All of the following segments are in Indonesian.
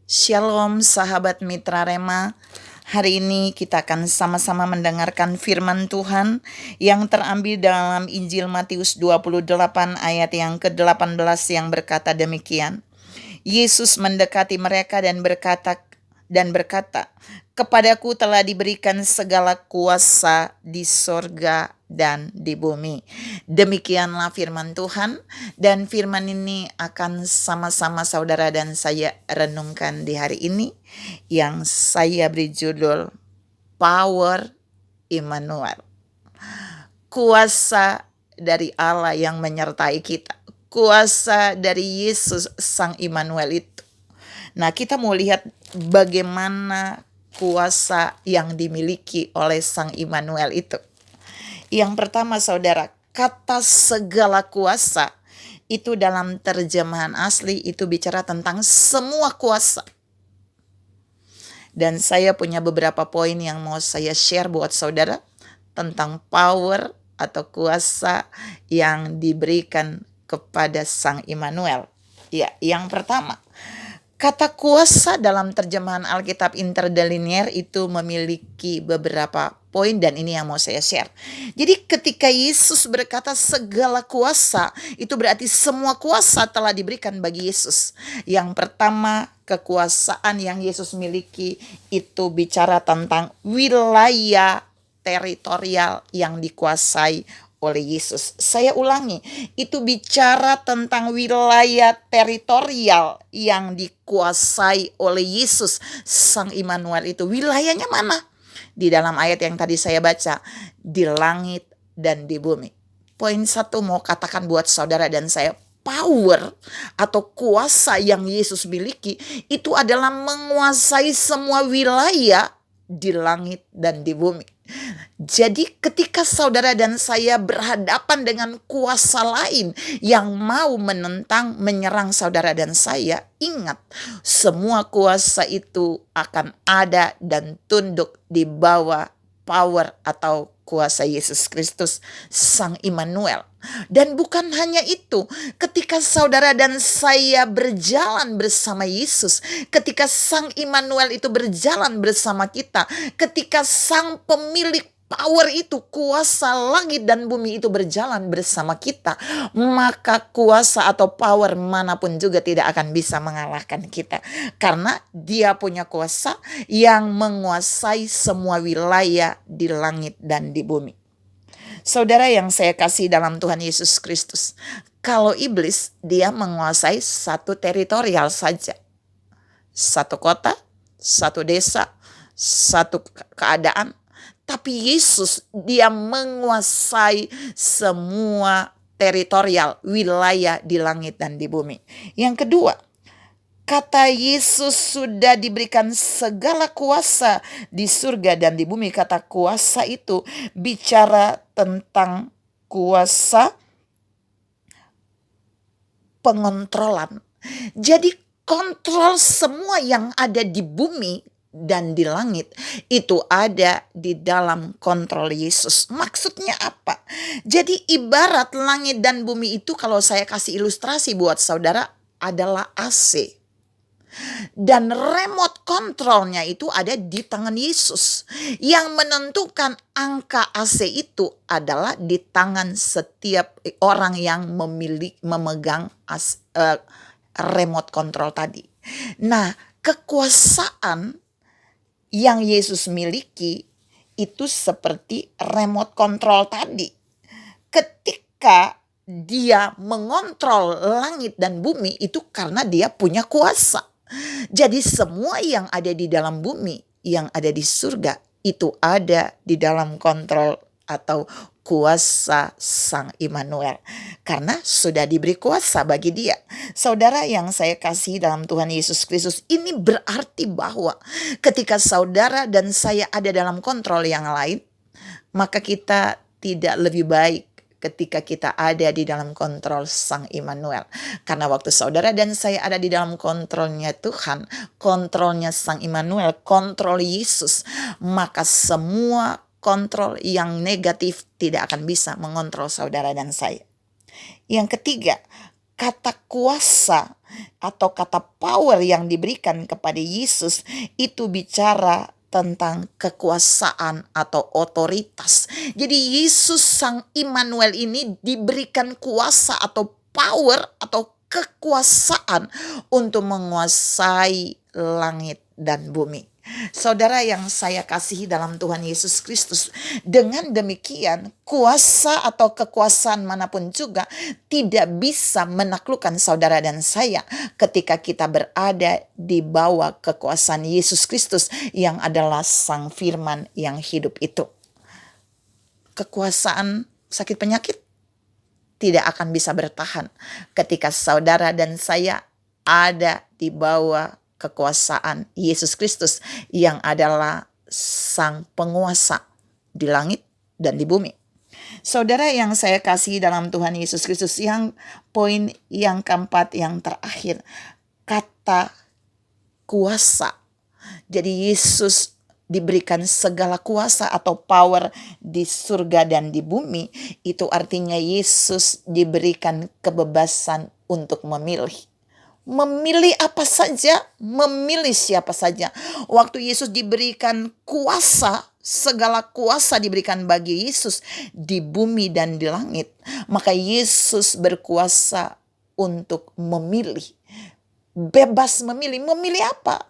Shalom sahabat Mitra Rema. Hari ini kita akan sama-sama mendengarkan firman Tuhan yang terambil dalam Injil Matius 28 ayat yang ke-18 yang berkata demikian. Yesus mendekati mereka dan berkata, "Kepadaku telah diberikan segala kuasa di sorga dan di bumi." Demikianlah firman Tuhan, dan firman ini akan sama-sama saudara dan saya renungkan di hari ini, yang saya beri judul Power Immanuel. Kuasa dari Allah yang menyertai kita. Kuasa dari Yesus Sang Immanuel itu. Nah, kita mau lihat bagaimana kuasa yang dimiliki oleh Sang Immanuel itu. Yang pertama saudara, kata segala kuasa itu dalam terjemahan asli itu bicara tentang semua kuasa. Dan saya punya beberapa poin yang mau saya share buat saudara tentang power atau kuasa yang diberikan kepada Sang Immanuel. Ya, yang pertama, kata kuasa dalam terjemahan Alkitab Interlinear itu memiliki beberapa poin dan ini yang mau saya share. Jadi ketika Yesus berkata segala kuasa, itu berarti semua kuasa telah diberikan bagi Yesus. Yang pertama, kekuasaan yang Yesus miliki itu bicara tentang wilayah teritorial yang dikuasai oleh Yesus. Saya ulangi, itu bicara tentang wilayah teritorial yang dikuasai oleh Yesus Sang Immanuel itu. Wilayahnya mana? Di dalam ayat yang tadi saya baca, di langit dan di bumi. Poin satu mau katakan buat saudara dan saya, power atau kuasa yang Yesus miliki itu adalah menguasai semua wilayah di langit dan di bumi. Jadi ketika saudara dan saya berhadapan dengan kuasa lain yang mau menentang, menyerang saudara dan saya, ingat semua kuasa itu akan ada dan tunduk di bawah power atau kuasa Yesus Kristus Sang Immanuel. Dan bukan hanya itu, ketika saudara dan saya berjalan bersama Yesus, ketika Sang Immanuel itu berjalan bersama kita, ketika Sang pemilik power itu, kuasa langit dan bumi itu berjalan bersama kita, maka kuasa atau power manapun juga tidak akan bisa mengalahkan kita. Karena dia punya kuasa yang menguasai semua wilayah di langit dan di bumi. Saudara yang saya kasih dalam Tuhan Yesus Kristus, kalau iblis dia menguasai satu teritorial saja. Satu kota, satu desa, satu keadaan. Tapi Yesus dia menguasai semua teritorial wilayah di langit dan di bumi. Yang kedua, kata Yesus sudah diberikan segala kuasa di surga dan di bumi. Kata kuasa itu bicara tentang kuasa pengontrolan. Jadi kontrol semua yang ada di bumi dan di langit itu ada di dalam kontrol Yesus. Maksudnya apa? Jadi ibarat langit dan bumi itu, kalau saya kasih ilustrasi buat saudara, adalah AC. Dan remote kontrolnya itu ada di tangan Yesus. Yang menentukan angka AC itu adalah di tangan setiap orang yang memegang remote control tadi. Nah, kekuasaan yang Yesus miliki itu seperti remote control tadi. Ketika dia mengontrol langit dan bumi itu karena dia punya kuasa. Jadi semua yang ada di dalam bumi, yang ada di surga, itu ada di dalam kontrol atau kuasa Sang Immanuel. Karena sudah diberi kuasa bagi dia. Saudara yang saya kasih dalam Tuhan Yesus Kristus, ini berarti bahwa ketika saudara dan saya ada dalam kontrol yang lain, maka kita tidak lebih baik ketika kita ada di dalam kontrol Sang Immanuel. Karena waktu saudara dan saya ada di dalam kontrolnya Tuhan, kontrolnya Sang Immanuel, kontrol Yesus, maka semua kontrol yang negatif tidak akan bisa mengontrol saudara dan saya. Yang ketiga, kata kuasa atau kata power yang diberikan kepada Yesus itu bicara tentang kekuasaan atau otoritas. Jadi Yesus Sang Immanuel ini diberikan kuasa atau power atau kekuasaan untuk menguasai langit dan bumi. Saudara yang saya kasihi dalam Tuhan Yesus Kristus, dengan demikian kuasa atau kekuasaan manapun juga tidak bisa menaklukkan saudara dan saya ketika kita berada di bawah kekuasaan Yesus Kristus yang adalah Sang Firman yang hidup itu. Kekuasaan sakit penyakit tidak akan bisa bertahan ketika saudara dan saya ada di bawah kekuasaan Yesus Kristus yang adalah Sang Penguasa di langit dan di bumi. Saudara yang saya kasih dalam Tuhan Yesus Kristus, yang poin yang keempat yang terakhir, kata kuasa. Jadi Yesus diberikan segala kuasa atau power di surga dan di bumi. Itu artinya Yesus diberikan kebebasan untuk memilih. Memilih apa saja, memilih siapa saja. Waktu Yesus diberikan kuasa, segala kuasa diberikan bagi Yesus di bumi dan di langit. Maka Yesus berkuasa untuk memilih. Bebas memilih. Memilih apa?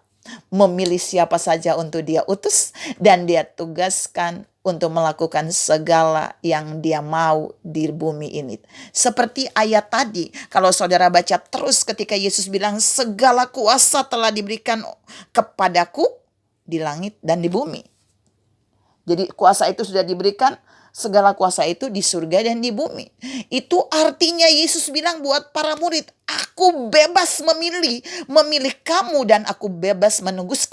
Memilih siapa saja untuk dia utus dan dia tugaskan untuk melakukan segala yang dia mau di bumi ini. Seperti ayat tadi, kalau saudara baca terus ketika Yesus bilang segala kuasa telah diberikan kepadaku di langit dan di bumi. Jadi kuasa itu sudah diberikan, segala kuasa itu di surga dan di bumi. Itu artinya Yesus bilang buat para murid, aku bebas memilih kamu dan aku bebas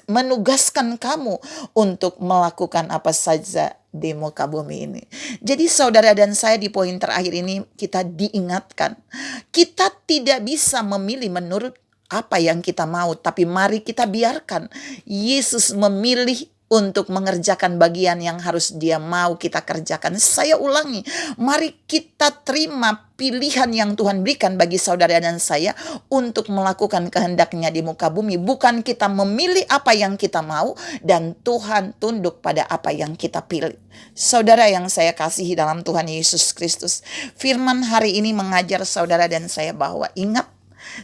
menugaskan kamu untuk melakukan apa saja di muka bumi ini. Jadi saudara dan saya di poin terakhir ini kita diingatkan, kita tidak bisa memilih menurut apa yang kita mau, tapi mari kita biarkan Yesus memilih untuk mengerjakan bagian yang harus dia mau kita kerjakan. Saya ulangi, mari kita terima pilihan yang Tuhan berikan bagi saudara dan saya untuk melakukan kehendaknya di muka bumi. Bukan kita memilih apa yang kita mau dan Tuhan tunduk pada apa yang kita pilih. Saudara yang saya kasihi dalam Tuhan Yesus Kristus, firman hari ini mengajar saudara dan saya bahwa ingat,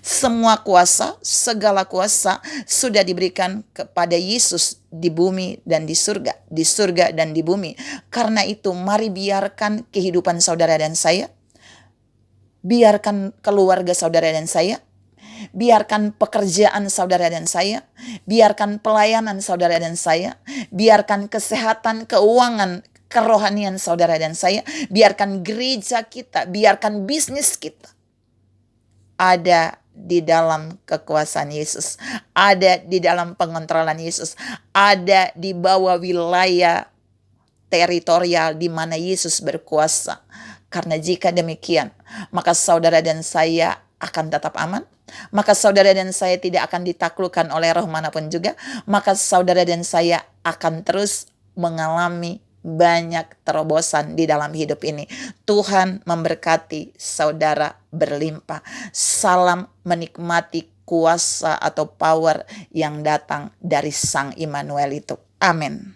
semua kuasa, segala kuasa sudah diberikan kepada Yesus di bumi dan di surga dan di bumi. Karena itu mari biarkan kehidupan saudara dan saya, biarkan keluarga saudara dan saya, biarkan pekerjaan saudara dan saya, biarkan pelayanan saudara dan saya, biarkan kesehatan, keuangan, kerohanian saudara dan saya, biarkan gereja kita, biarkan bisnis kita ada di dalam kekuasaan Yesus, ada di dalam pengontrolan Yesus, ada di bawah wilayah teritorial di mana Yesus berkuasa. Karena jika demikian, maka saudara dan saya akan tetap aman, maka saudara dan saya tidak akan ditaklukkan oleh roh manapun juga, maka saudara dan saya akan terus mengalami banyak terobosan di dalam hidup ini. Tuhan memberkati saudara berlimpah. Salam menikmati kuasa atau power yang datang dari Sang Immanuel itu. Amin.